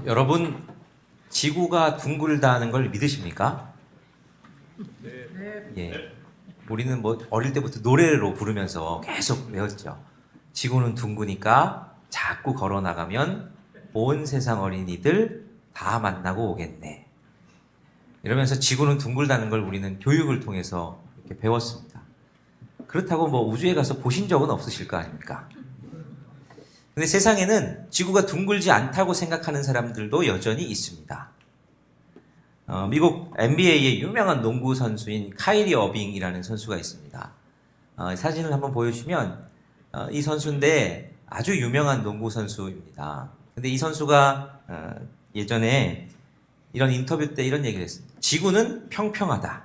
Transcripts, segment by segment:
여러분, 지구가 둥글다는 걸 믿으십니까? 예. 우리는 뭐 어릴 때부터 노래로 부르면서 계속 배웠죠. 지구는 둥그니까 자꾸 걸어 나가면 온 세상 어린이들 다 만나고 오겠네. 이러면서 지구는 둥글다는 걸 우리는 교육을 통해서 이렇게 배웠습니다. 그렇다고 뭐 우주에 가서 보신 적은 없으실 거 아닙니까? 근데 세상에는 지구가 둥글지 않다고 생각하는 사람들도 여전히 있습니다. 미국 NBA의 유명한 농구 선수인 카이리 어빙이라는 선수가 있습니다. 사진을 한번 보여주시면 이 선수인데 아주 유명한 농구 선수입니다. 근데 이 선수가 예전에 이런 인터뷰 때 이런 얘기를 했습니다. 지구는 평평하다.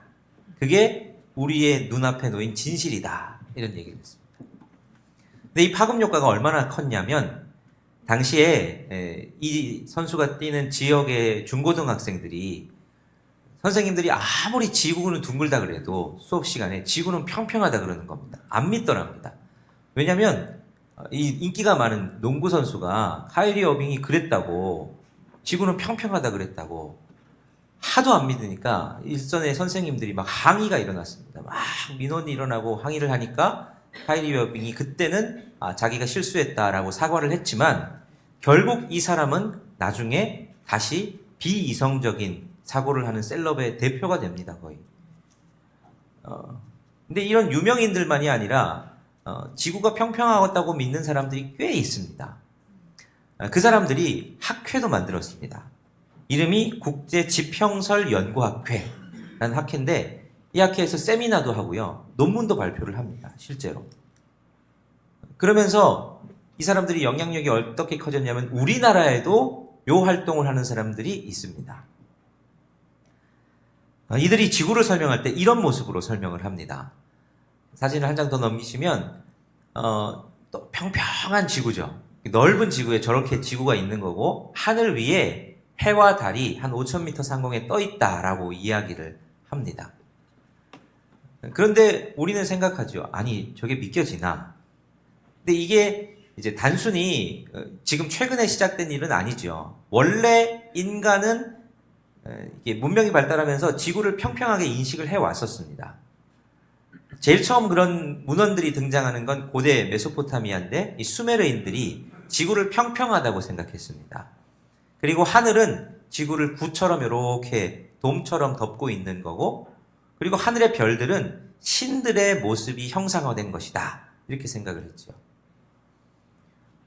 그게 우리의 눈앞에 놓인 진실이다. 이런 얘기를 했습니다. 근데 이 파급 효과가 얼마나 컸냐면 당시에 이 선수가 뛰는 지역의 중고등학생들이 선생님들이 아무리 지구는 둥글다 그래도 수업 시간에 지구는 평평하다 그러는 겁니다. 안 믿더랍니다. 왜냐하면 이 인기가 많은 농구 선수가 카이리 어빙이 그랬다고, 지구는 평평하다 그랬다고 하도 안 믿으니까 일선의 선생님들이 막 항의가 일어났습니다. 막 민원이 일어나고 항의를 하니까 카이리 어빙이 그때는 자기가 실수했다라고 사과를 했지만 결국 이 사람은 나중에 다시 비이성적인 사고를 하는 셀럽의 대표가 됩니다, 거의. 근데 이런 유명인들만이 아니라 지구가 평평하다고 믿는 사람들이 꽤 있습니다. 그 사람들이 학회도 만들었습니다. 이름이 국제지평설연구학회라는 학회인데 이 학회에서 세미나도 하고요, 논문도 발표를 합니다, 실제로. 그러면서 이 사람들이 영향력이 어떻게 커졌냐면 우리나라에도 요 활동을 하는 사람들이 있습니다. 이들이 지구를 설명할 때 이런 모습으로 설명을 합니다. 사진을 한 장 더 넘기시면 또 평평한 지구죠. 넓은 지구에 저렇게 지구가 있는 거고 하늘 위에 해와 달이 한 5,000m 상공에 떠 있다라고 이야기를 합니다. 그런데 우리는 생각하죠. 아니, 저게 믿겨지나? 근데 이게 이제 단순히 지금 최근에 시작된 일은 아니죠. 원래 인간은 이게 문명이 발달하면서 지구를 평평하게 인식을 해왔었습니다. 제일 처음 그런 문헌들이 등장하는 건 고대 메소포타미아인데 이 수메르인들이 지구를 평평하다고 생각했습니다. 그리고 하늘은 지구를 구처럼 이렇게 돔처럼 덮고 있는 거고, 그리고 하늘의 별들은 신들의 모습이 형상화된 것이다, 이렇게 생각을 했죠.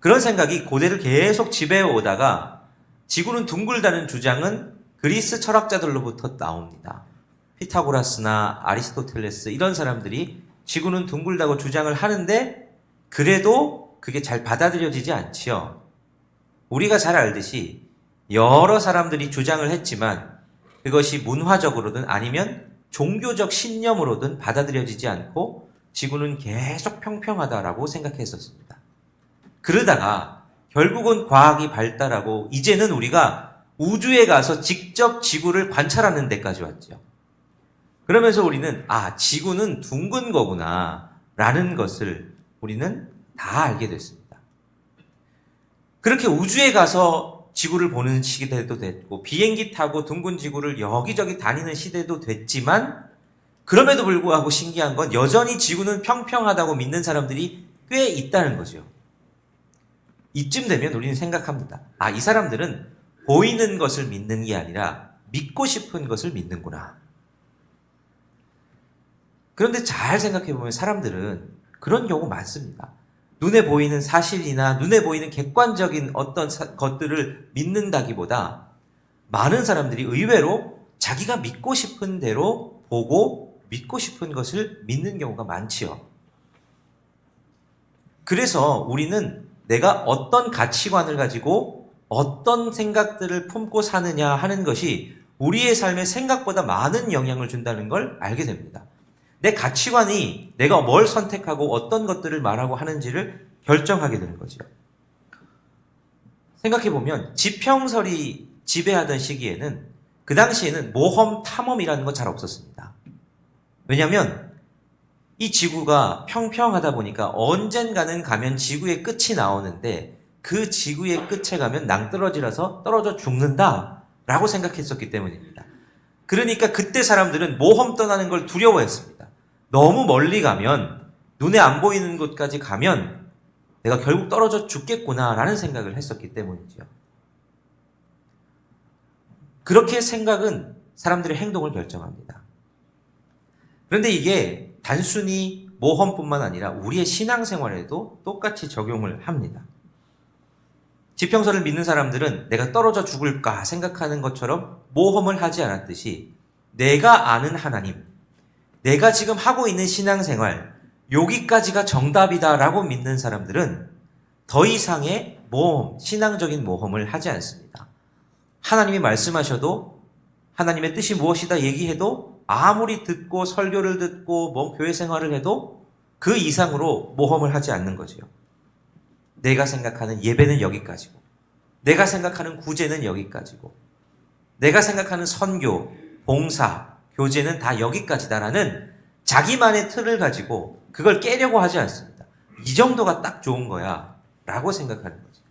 그런 생각이 고대를 계속 지배해 오다가 지구는 둥글다는 주장은 그리스 철학자들로부터 나옵니다. 피타고라스나 아리스토텔레스 이런 사람들이 지구는 둥글다고 주장을 하는데 그래도 그게 잘 받아들여지지 않지요. 우리가 잘 알듯이 여러 사람들이 주장을 했지만 그것이 문화적으로든 아니면 종교적 신념으로든 받아들여지지 않고 지구는 계속 평평하다라고 생각했었습니다. 그러다가 결국은 과학이 발달하고 이제는 우리가 우주에 가서 직접 지구를 관찰하는 데까지 왔죠. 그러면서 우리는 지구는 둥근 거구나 라는 것을 우리는 다 알게 됐습니다. 그렇게 우주에 가서 지구를 보는 시대도 됐고 비행기 타고 둥근 지구를 여기저기 다니는 시대도 됐지만 그럼에도 불구하고 신기한 건 여전히 지구는 평평하다고 믿는 사람들이 꽤 있다는 거죠. 이쯤 되면 우리는 생각합니다. 이 사람들은 보이는 것을 믿는 게 아니라 믿고 싶은 것을 믿는구나. 그런데 잘 생각해보면 사람들은 그런 경우 많습니다. 눈에 보이는 사실이나 눈에 보이는 객관적인 어떤 것들을 믿는다기보다 많은 사람들이 의외로 자기가 믿고 싶은 대로 보고 믿고 싶은 것을 믿는 경우가 많지요. 그래서 우리는 내가 어떤 가치관을 가지고 어떤 생각들을 품고 사느냐 하는 것이 우리의 삶에 생각보다 많은 영향을 준다는 걸 알게 됩니다. 내 가치관이 내가 뭘 선택하고 어떤 것들을 말하고 하는지를 결정하게 되는 거죠. 생각해보면 지평설이 지배하던 시기에는 그 당시에는 모험, 탐험이라는 건 잘 없었습니다. 왜냐하면 이 지구가 평평하다 보니까 언젠가는 가면 지구의 끝이 나오는데 그 지구의 끝에 가면 낭떠러지라서 떨어져 죽는다라고 생각했었기 때문입니다. 그러니까 그때 사람들은 모험 떠나는 걸 두려워했습니다. 너무 멀리 가면, 눈에 안 보이는 곳까지 가면 내가 결국 떨어져 죽겠구나라는 생각을 했었기 때문이죠. 그렇게 생각은 사람들의 행동을 결정합니다. 그런데 이게 단순히 모험뿐만 아니라 우리의 신앙생활에도 똑같이 적용을 합니다. 지평서를 믿는 사람들은 내가 떨어져 죽을까 생각하는 것처럼 모험을 하지 않았듯이 내가 아는 하나님, 내가 지금 하고 있는 신앙생활, 여기까지가 정답이다라고 믿는 사람들은 더 이상의 모험, 신앙적인 모험을 하지 않습니다. 하나님이 말씀하셔도 하나님의 뜻이 무엇이다 얘기해도 아무리 듣고 설교를 듣고 교회 생활을 해도 그 이상으로 모험을 하지 않는 거죠. 내가 생각하는 예배는 여기까지고, 내가 생각하는 구제는 여기까지고, 내가 생각하는 선교, 봉사, 교제는 다 여기까지다라는 자기만의 틀을 가지고 그걸 깨려고 하지 않습니다. 이 정도가 딱 좋은 거야 라고 생각하는 거죠.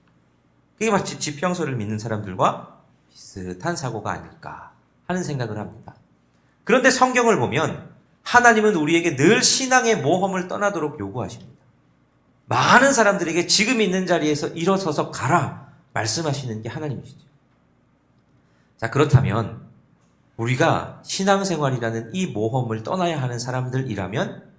그게 마치 지평서를 믿는 사람들과 비슷한 사고가 아닐까 하는 생각을 합니다. 그런데 성경을 보면 하나님은 우리에게 늘 신앙의 모험을 떠나도록 요구하십니다. 많은 사람들에게 지금 있는 자리에서 일어서서 가라 말씀하시는 게 하나님이시죠. 자, 그렇다면 우리가 신앙생활이라는 이 모험을 떠나야 하는 사람들이라면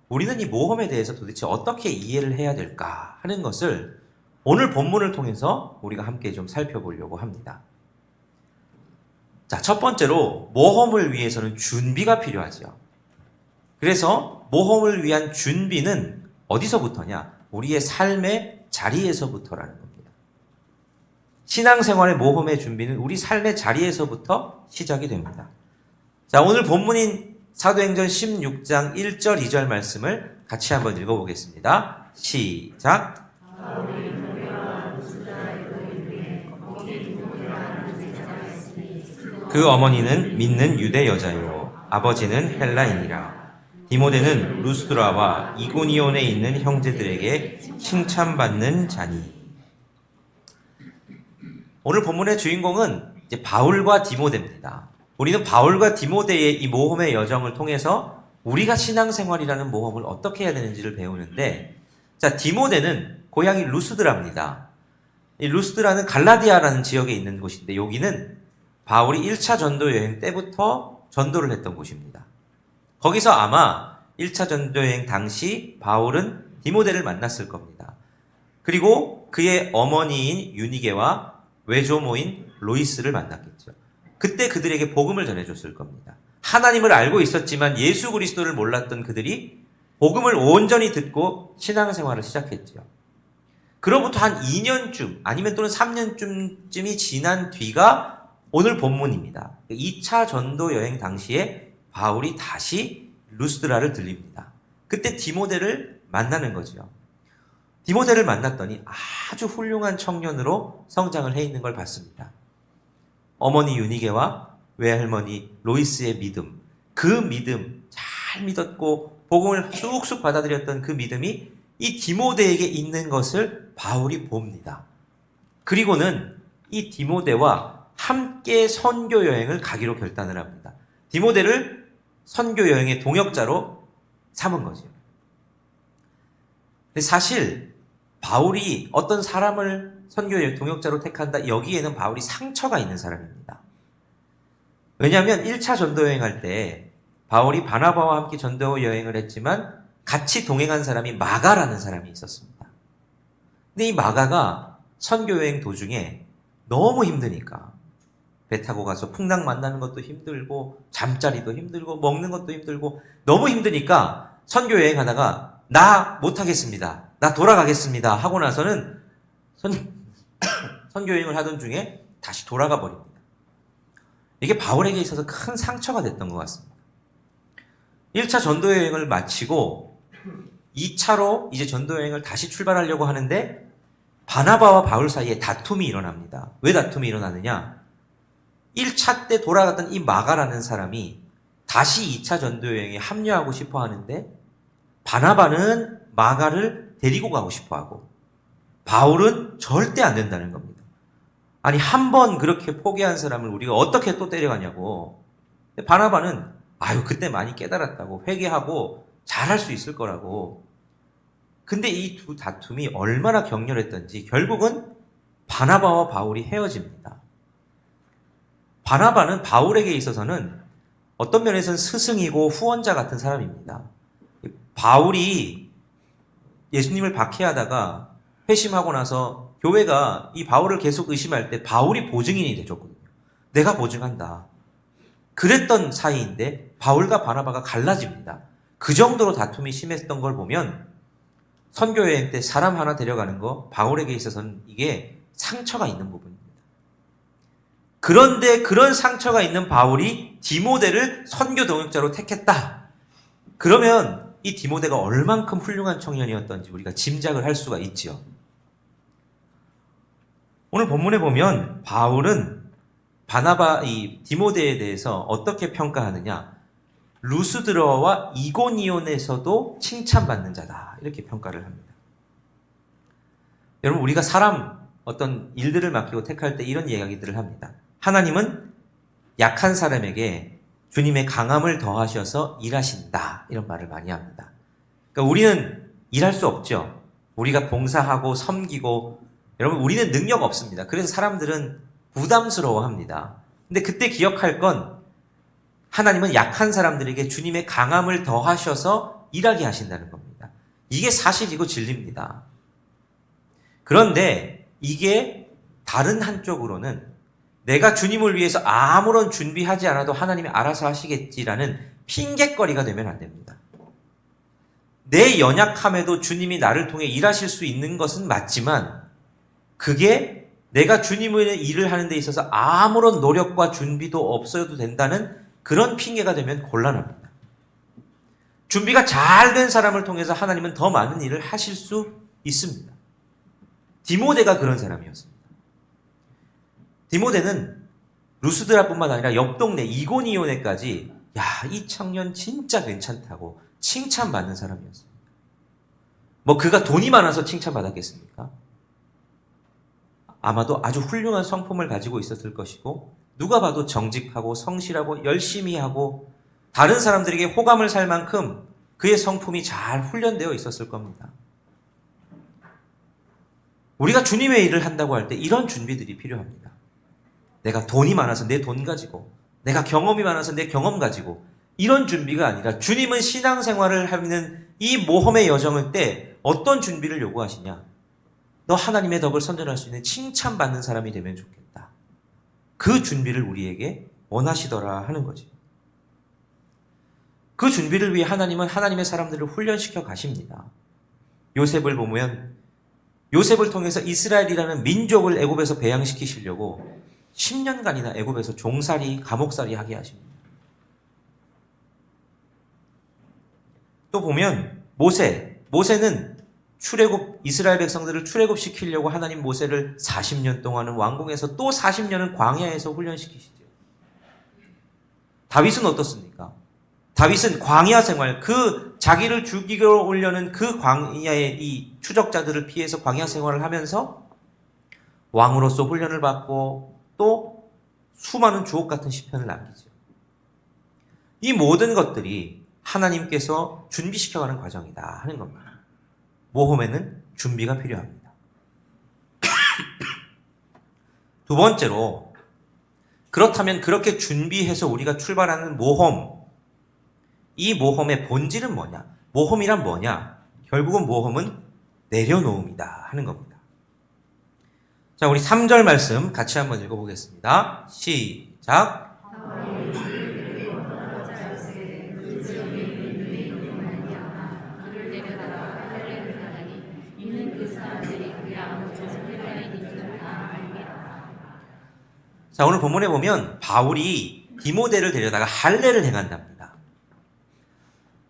우리는 이 모험에 대해서 도대체 어떻게 이해를 해야 될까 하는 것을 오늘 본문을 통해서 우리가 함께 좀 살펴보려고 합니다. 자, 첫 번째로 모험을 위해서는 준비가 필요하죠. 그래서 모험을 위한 준비는 어디서부터냐? 우리의 삶의 자리에서부터라는 겁니다. 신앙생활의 모험의 준비는 우리 삶의 자리에서부터 시작이 됩니다. 자, 오늘 본문인 사도행전 16장 1절 2절 말씀을 같이 한번 읽어보겠습니다. 시작. 그 어머니는 믿는 유대 여자요 아버지는 헬라인이라. 디모데는 루스드라와 이고니온에 있는 형제들에게 칭찬받는 자니. 오늘 본문의 주인공은 이제 바울과 디모데입니다. 우리는 바울과 디모데의 이 모험의 여정을 통해서 우리가 신앙생활이라는 모험을 어떻게 해야 되는지를 배우는데, 자, 디모데는 고향이 루스드라입니다. 이 루스드라는 갈라디아라는 지역에 있는 곳인데 여기는 바울이 1차 전도 여행 때부터 전도를 했던 곳입니다. 거기서 아마 1차 전도 여행 당시 바울은 디모데를 만났을 겁니다. 그리고 그의 어머니인 유니게와 외조모인 로이스를 만났겠죠. 그때 그들에게 복음을 전해줬을 겁니다. 하나님을 알고 있었지만 예수 그리스도를 몰랐던 그들이 복음을 온전히 듣고 신앙생활을 시작했죠. 그로부터 한 2년쯤 아니면 또는 3년쯤이 지난 뒤가 오늘 본문입니다. 2차 전도 여행 당시에 바울이 다시 루스드라를 들립니다. 그때 디모데를 만나는 거죠. 디모데를 만났더니 아주 훌륭한 청년으로 성장을 해 있는 걸 봤습니다. 어머니 유니게와 외할머니 로이스의 믿음, 그 믿음, 잘 믿었고 복음을 쑥쑥 받아들였던 그 믿음이 이 디모데에게 있는 것을 바울이 봅니다. 그리고는 이 디모데와 함께 선교 여행을 가기로 결단을 합니다. 디모데를 선교 여행의 동역자로 삼은 거죠. 근데 사실 바울이 어떤 사람을 선교 여행 동역자로 택한다, 여기에는 바울이 상처가 있는 사람입니다. 왜냐하면 1차 전도 여행할 때 바울이 바나바와 함께 전도 여행을 했지만 같이 동행한 사람이 마가라는 사람이 있었습니다. 근데 이 마가가 선교 여행 도중에 너무 힘드니까 배 타고 가서 풍랑 만나는 것도 힘들고 잠자리도 힘들고 먹는 것도 힘들고 너무 힘드니까 선교 여행하다가 나 못하겠습니다, 나 돌아가겠습니다 하고 나서는 선교 여행을 하던 중에 다시 돌아가 버립니다. 이게 바울에게 있어서 큰 상처가 됐던 것 같습니다. 1차 전도 여행을 마치고 2차로 이제 전도 여행을 다시 출발하려고 하는데 바나바와 바울 사이에 다툼이 일어납니다. 왜 다툼이 일어나느냐? 1차 때 돌아갔던 이 마가라는 사람이 다시 2차 전도 여행에 합류하고 싶어 하는데 바나바는 마가를 데리고 가고 싶어 하고, 바울은 절대 안 된다는 겁니다. 아니, 한 번 그렇게 포기한 사람을 우리가 어떻게 또 때려가냐고. 바나바는 아유, 그때 많이 깨달았다고, 회개하고 잘할 수 있을 거라고. 근데 이 두 다툼이 얼마나 격렬했던지 결국은 바나바와 바울이 헤어집니다. 바나바는 바울에게 있어서는 어떤 면에서는 스승이고 후원자 같은 사람입니다. 바울이 예수님을 박해하다가 회심하고 나서 교회가 이 바울을 계속 의심할 때 바울이 보증인이 돼줬거든요. 내가 보증한다. 그랬던 사이인데 바울과 바나바가 갈라집니다. 그 정도로 다툼이 심했던 걸 보면 선교여행 때 사람 하나 데려가는 거 바울에게 있어서는 이게 상처가 있는 부분입니다. 그런데 그런 상처가 있는 바울이 디모데를 선교 동역자로 택했다. 그러면 이 디모데가 얼만큼 훌륭한 청년이었던지 우리가 짐작을 할 수가 있죠. 오늘 본문에 보면 바울은 이 디모데에 대해서 어떻게 평가하느냐? 루스드러와 이고니온에서도 칭찬받는 자다. 이렇게 평가를 합니다. 여러분, 우리가 사람 어떤 일들을 맡기고 택할 때 이런 이야기들을 합니다. 하나님은 약한 사람에게 주님의 강함을 더하셔서 일하신다. 이런 말을 많이 합니다. 그러니까 우리는 일할 수 없죠. 우리가 봉사하고 섬기고, 여러분, 우리는 능력 없습니다. 그래서 사람들은 부담스러워 합니다. 근데 그때 기억할 건 하나님은 약한 사람들에게 주님의 강함을 더하셔서 일하게 하신다는 겁니다. 이게 사실이고 진리입니다. 그런데 이게 다른 한쪽으로는 내가 주님을 위해서 아무런 준비하지 않아도 하나님이 알아서 하시겠지라는 핑곗거리가 되면 안 됩니다. 내 연약함에도 주님이 나를 통해 일하실 수 있는 것은 맞지만 그게 내가 주님의 일을 하는 데 있어서 아무런 노력과 준비도 없어도 된다는 그런 핑계가 되면 곤란합니다. 준비가 잘 된 사람을 통해서 하나님은 더 많은 일을 하실 수 있습니다. 디모데가 그런 사람이었습니다. 디모데는 루스드라뿐만 아니라 옆 동네 이고니온에까지 야, 이 청년 진짜 괜찮다고 칭찬받는 사람이었습니다. 뭐 그가 돈이 많아서 칭찬받았겠습니까? 아마도 아주 훌륭한 성품을 가지고 있었을 것이고 누가 봐도 정직하고 성실하고 열심히 하고 다른 사람들에게 호감을 살 만큼 그의 성품이 잘 훈련되어 있었을 겁니다. 우리가 주님의 일을 한다고 할 때 이런 준비들이 필요합니다. 내가 돈이 많아서 내 돈 가지고, 내가 경험이 많아서 내 경험 가지고, 이런 준비가 아니라 주님은 신앙생활을 하는 이 모험의 여정을 때 어떤 준비를 요구하시냐? 너 하나님의 덕을 선전할 수 있는 칭찬받는 사람이 되면 좋겠다. 그 준비를 우리에게 원하시더라 하는 거죠. 그 준비를 위해 하나님은 하나님의 사람들을 훈련시켜 가십니다. 요셉을 보면 요셉을 통해서 이스라엘이라는 민족을 애굽에서 배양시키시려고 10년간이나 애굽에서 종살이, 감옥살이 하게 하십니다. 또 보면 모세는 이스라엘 백성들을 출애굽시키려고 하나님 모세를 40년 동안은 왕궁에서 또 40년은 광야에서 훈련시키시죠. 다윗은 어떻습니까? 다윗은 광야 생활, 그 자기를 죽이려 오려는 그 광야의 이 추적자들을 피해서 광야 생활을 하면서 왕으로서 훈련을 받고 또 수많은 주옥 같은 시편을 남기죠. 이 모든 것들이 하나님께서 준비시켜가는 과정이다 하는 겁니다. 모험에는 준비가 필요합니다. 두 번째로, 그렇다면 그렇게 준비해서 우리가 출발하는 모험, 이 모험의 본질은 뭐냐? 모험이란 뭐냐? 결국은 모험은 내려놓음이다 하는 겁니다. 자, 우리 3절 말씀 같이 한번 읽어보겠습니다. 시작. 자, 오늘 본문에 보면 바울이 디모데를 데려다가 할례를 행한답니다.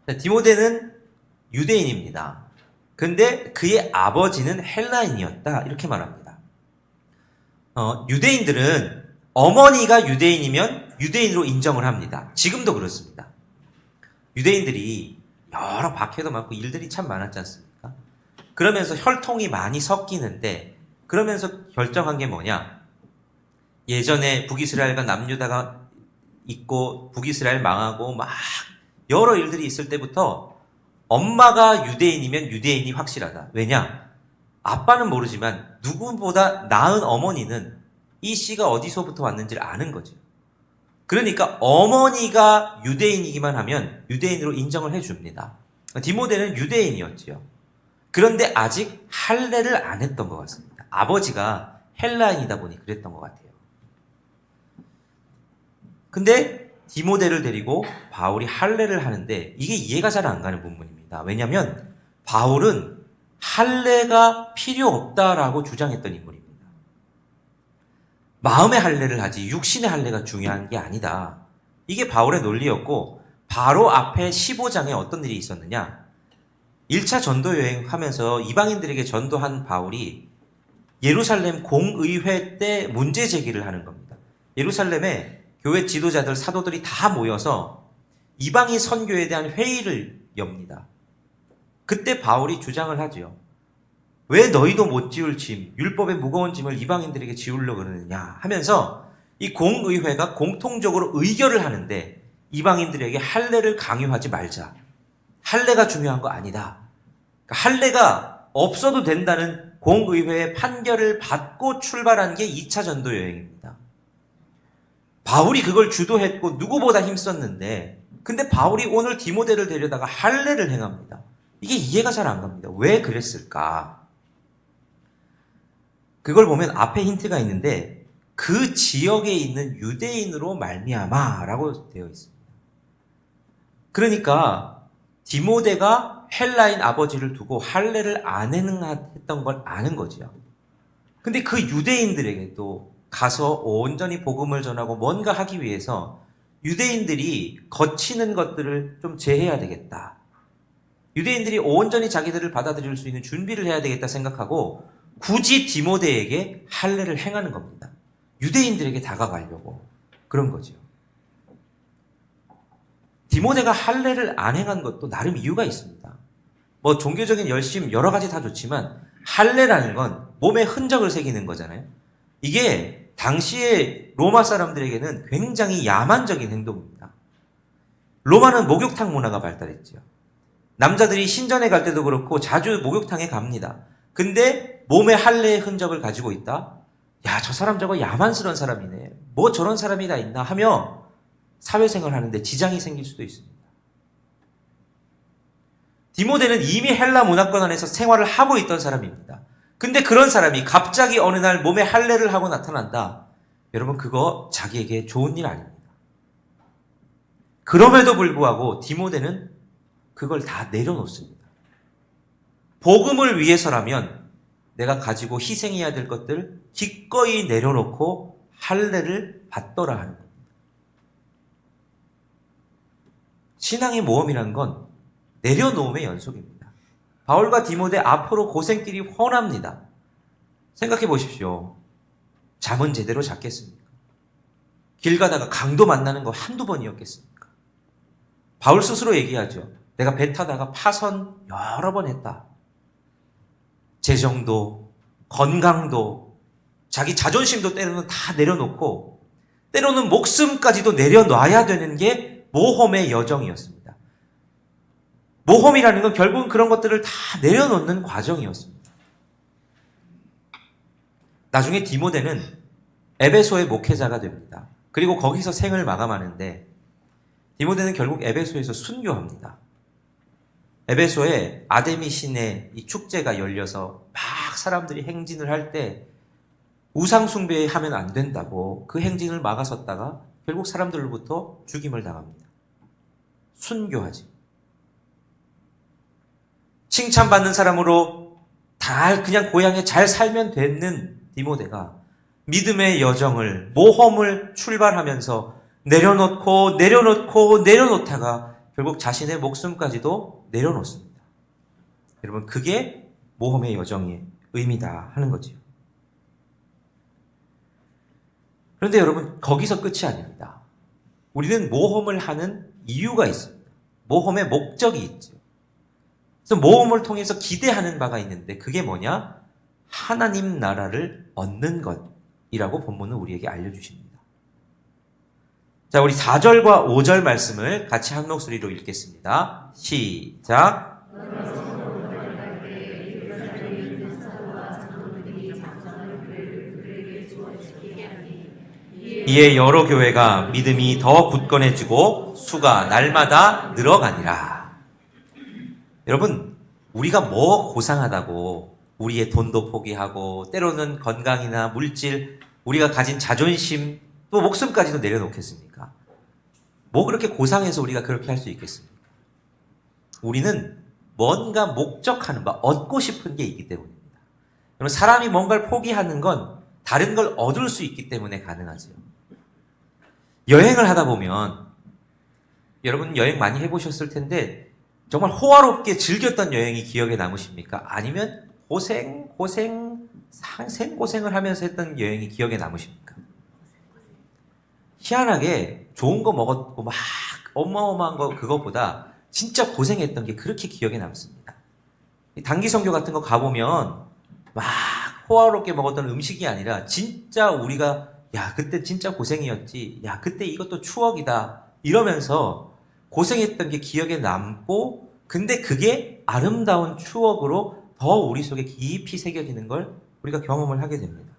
자, 디모데는 유대인입니다. 근데 그의 아버지는 헬라인이었다. 이렇게 말합니다. 유대인들은 어머니가 유대인이면 유대인으로 인정을 합니다. 지금도 그렇습니다. 유대인들이 여러 박해도 많고 일들이 참 많았지 않습니까? 그러면서 혈통이 많이 섞이는데 그러면서 결정한 게 뭐냐? 예전에 북이스라엘과 남유다가 있고 북이스라엘 망하고 막 여러 일들이 있을 때부터 엄마가 유대인이면 유대인이 확실하다. 왜냐? 아빠는 모르지만 누구보다 낳은 어머니는 이 씨가 어디서부터 왔는지를 아는 거죠. 그러니까 어머니가 유대인이기만 하면 유대인으로 인정을 해줍니다. 디모데는 유대인이었지요. 그런데 아직 할례를 안 했던 것 같습니다. 아버지가 헬라인이다 보니 그랬던 것 같아요. 근데 디모데를 데리고 바울이 할례를 하는데 이게 이해가 잘 안 가는 부분입니다. 왜냐하면 바울은 할례가 필요 없다라고 주장했던 인물입니다. 마음의 할례를 하지 육신의 할례가 중요한 게 아니다. 이게 바울의 논리였고 바로 앞에 15장에 어떤 일이 있었느냐? 1차 전도 여행하면서 이방인들에게 전도한 바울이 예루살렘 공의회 때 문제 제기를 하는 겁니다. 예루살렘에 교회 지도자들, 사도들이 다 모여서 이방인 선교에 대한 회의를 엽니다. 그때 바울이 주장을 하죠. 왜 너희도 못 지을 짐, 율법의 무거운 짐을 이방인들에게 지우려고 그러느냐 하면서 이 공의회가 공통적으로 의결을 하는데 이방인들에게 할례를 강요하지 말자. 할례가 중요한 거 아니다. 그러니까 할례가 없어도 된다는 공의회의 판결을 받고 출발한 게 2차 전도 여행입니다. 바울이 그걸 주도했고 누구보다 힘썼는데 근데 바울이 오늘 디모데를 데려다가 할례를 행합니다. 이게 이해가 잘 안 갑니다. 왜 그랬을까? 그걸 보면 앞에 힌트가 있는데 그 지역에 있는 유대인으로 말미암아라고 되어 있습니다. 그러니까 디모데가 헬라인 아버지를 두고 할례를 안 했던 걸 아는 거죠. 근데 그 유대인들에게도 가서 온전히 복음을 전하고 뭔가 하기 위해서 유대인들이 거치는 것들을 좀 제해야 되겠다. 유대인들이 온전히 자기들을 받아들일 수 있는 준비를 해야 되겠다 생각하고 굳이 디모데에게 할례를 행하는 겁니다. 유대인들에게 다가가려고 그런 거죠. 디모데가 할례를 안 행한 것도 나름 이유가 있습니다. 뭐 종교적인 열심 여러 가지 다 좋지만 할례라는 건 몸에 흔적을 새기는 거잖아요. 이게 당시의 로마 사람들에게는 굉장히 야만적인 행동입니다. 로마는 목욕탕 문화가 발달했죠. 남자들이 신전에 갈 때도 그렇고 자주 목욕탕에 갑니다. 근데 몸에 할례의 흔적을 가지고 있다? 야, 저 사람 저거 야만스러운 사람이네. 뭐 저런 사람이 다 있나 하며 사회생활 하는데 지장이 생길 수도 있습니다. 디모데는 이미 헬라 문화권 안에서 생활을 하고 있던 사람입니다. 근데 그런 사람이 갑자기 어느 날 몸에 할례를 하고 나타난다. 여러분 그거 자기에게 좋은 일 아닙니다. 그럼에도 불구하고 디모데는 그걸 다 내려놓습니다. 복음을 위해서라면 내가 가지고 희생해야 될 것들 기꺼이 내려놓고 할례를 받더라 하는 겁니다. 신앙의 모험이라는 건 내려놓음의 연속입니다. 바울과 디모데 앞으로 고생길이 훤합니다. 생각해 보십시오. 잠은 제대로 잤겠습니까? 길 가다가 강도 만나는 거 한두 번이었겠습니까? 바울 스스로 얘기하죠. 내가 배 타다가 파선 여러 번 했다. 재정도, 건강도, 자기 자존심도 때로는 다 내려놓고 때로는 목숨까지도 내려놔야 되는 게 모험의 여정이었습니다. 모험이라는 건 결국은 그런 것들을 다 내려놓는 과정이었습니다. 나중에 디모데는 에베소의 목회자가 됩니다. 그리고 거기서 생을 마감하는데 디모데는 결국 에베소에서 순교합니다. 에베소에 아데미 신의 이 축제가 열려서 막 사람들이 행진을 할 때 우상 숭배하면 안 된다고 그 행진을 막아섰다가 결국 사람들로부터 죽임을 당합니다. 순교하지. 칭찬받는 사람으로 다 그냥 고향에 잘 살면 되는 디모데가 믿음의 여정을, 모험을 출발하면서 내려놓다가 결국 자신의 목숨까지도 내려놓습니다. 여러분, 그게 모험의 여정의 의미다 하는 거죠. 그런데 여러분, 거기서 끝이 아닙니다. 우리는 모험을 하는 이유가 있습니다. 모험의 목적이 있죠. 그래서 모험을 통해서 기대하는 바가 있는데 그게 뭐냐? 하나님 나라를 얻는 것이라고 본문은 우리에게 알려주십니다. 자, 우리 4절과 5절 말씀을 같이 한 목소리로 읽겠습니다. 시작. 이에 여러 교회가 믿음이 더 굳건해지고 수가 날마다 늘어가니라. 여러분, 우리가 뭐 고상하다고 우리의 돈도 포기하고 때로는 건강이나 물질, 우리가 가진 자존심, 또 목숨까지도 내려놓겠습니까? 뭐 그렇게 고상해서 우리가 그렇게 할 수 있겠습니까? 우리는 뭔가 목적하는 바, 얻고 싶은 게 있기 때문입니다. 여러분, 사람이 뭔가를 포기하는 건 다른 걸 얻을 수 있기 때문에 가능하지요. 여행을 하다 보면 여러분 여행 많이 해보셨을 텐데 정말 호화롭게 즐겼던 여행이 기억에 남으십니까? 아니면 생고생을 하면서 했던 여행이 기억에 남으십니까? 희한하게 좋은 거 먹었고 막 어마어마한 거 그것보다 진짜 고생했던 게 그렇게 기억에 남습니다. 단기 선교 같은 거 가보면 막 호화롭게 먹었던 음식이 아니라 진짜 우리가 야 그때 진짜 고생이었지, 야 그때 이것도 추억이다 이러면서 고생했던 게 기억에 남고, 근데 그게 아름다운 추억으로 더 우리 속에 깊이 새겨지는 걸 우리가 경험을 하게 됩니다.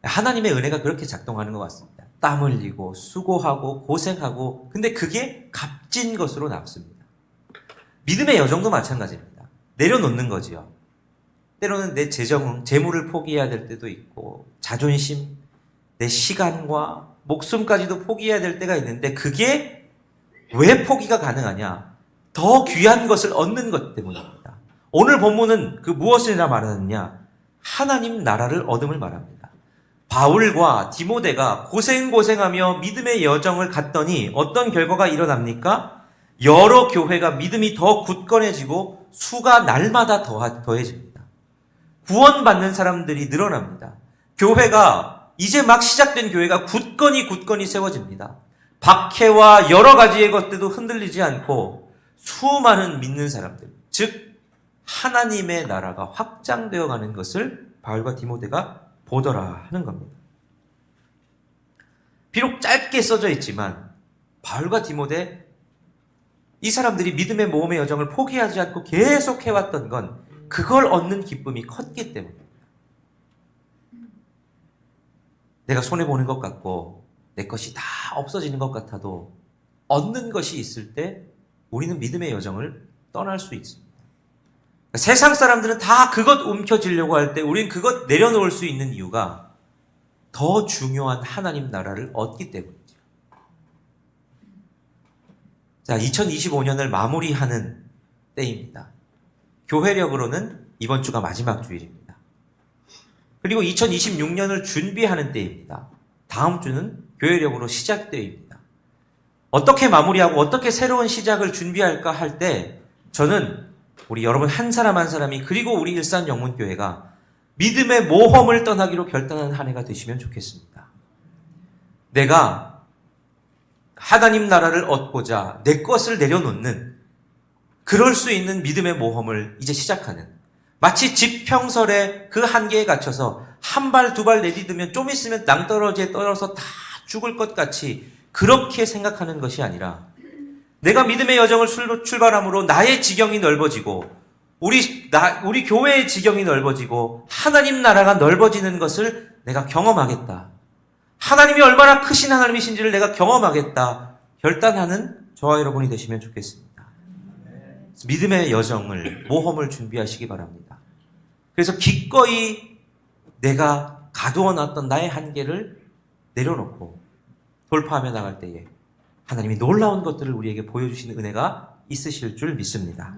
하나님의 은혜가 그렇게 작동하는 것 같습니다. 땀 흘리고 수고하고 고생하고, 근데 그게 값진 것으로 남습니다. 믿음의 여정도 마찬가지입니다. 내려놓는 거지요. 때로는 내 재물을 포기해야 될 때도 있고, 자존심, 내 시간과 목숨까지도 포기해야 될 때가 있는데, 그게 왜 포기가 가능하냐? 더 귀한 것을 얻는 것 때문입니다. 오늘 본문은 그 무엇이라 말하느냐? 하나님 나라를 얻음을 말합니다. 바울과 디모데가 고생하며 믿음의 여정을 갔더니 어떤 결과가 일어납니까? 여러 교회가 믿음이 더 굳건해지고 수가 날마다 더해집니다. 구원받는 사람들이 늘어납니다. 교회가 이제 막 시작된 교회가 굳건히 세워집니다. 박해와 여러 가지의 것들도 흔들리지 않고 수많은 믿는 사람들, 즉 하나님의 나라가 확장되어 가는 것을 바울과 디모데가 보더라 하는 겁니다. 비록 짧게 써져 있지만 바울과 디모데, 이 사람들이 믿음의 모험의 여정을 포기하지 않고 계속 해왔던 건 그걸 얻는 기쁨이 컸기 때문입니다. 내가 손해보는 것 같고 내 것이 다 없어지는 것 같아도 얻는 것이 있을 때 우리는 믿음의 여정을 떠날 수 있습니다. 세상 사람들은 다 그것 움켜쥐려고 할 때 우리는 그것 내려놓을 수 있는 이유가 더 중요한 하나님 나라를 얻기 때문이죠. 자, 2025년을 마무리하는 때입니다. 교회력으로는 이번 주가 마지막 주일입니다. 그리고 2026년을 준비하는 때입니다. 다음 주는 교회력으로 시작때입니다. 어떻게 마무리하고 어떻게 새로운 시작을 준비할까 할 때 저는 우리 여러분 한 사람 한 사람이, 그리고 우리 일산영문교회가 믿음의 모험을 떠나기로 결단한 한 해가 되시면 좋겠습니다. 내가 하나님 나라를 얻고자 내 것을 내려놓는, 그럴 수 있는 믿음의 모험을 이제 시작하는, 마치 지평설의 그 한계에 갇혀서 한 발 두 발 내디디면 좀 있으면 낭떠러지에 떨어서 다 죽을 것 같이 그렇게 생각하는 것이 아니라, 내가 믿음의 여정을 출발함으로 나의 지경이 넓어지고 우리 교회의 지경이 넓어지고 하나님 나라가 넓어지는 것을 내가 경험하겠다. 하나님이 얼마나 크신 하나님이신지를 내가 경험하겠다. 결단하는 저와 여러분이 되시면 좋겠습니다. 믿음의 여정을, 모험을 준비하시기 바랍니다. 그래서 기꺼이 내가 가두어 놨던 나의 한계를 내려놓고 돌파하며 나갈 때에 하나님이 놀라운 것들을 우리에게 보여주시는 은혜가 있으실 줄 믿습니다.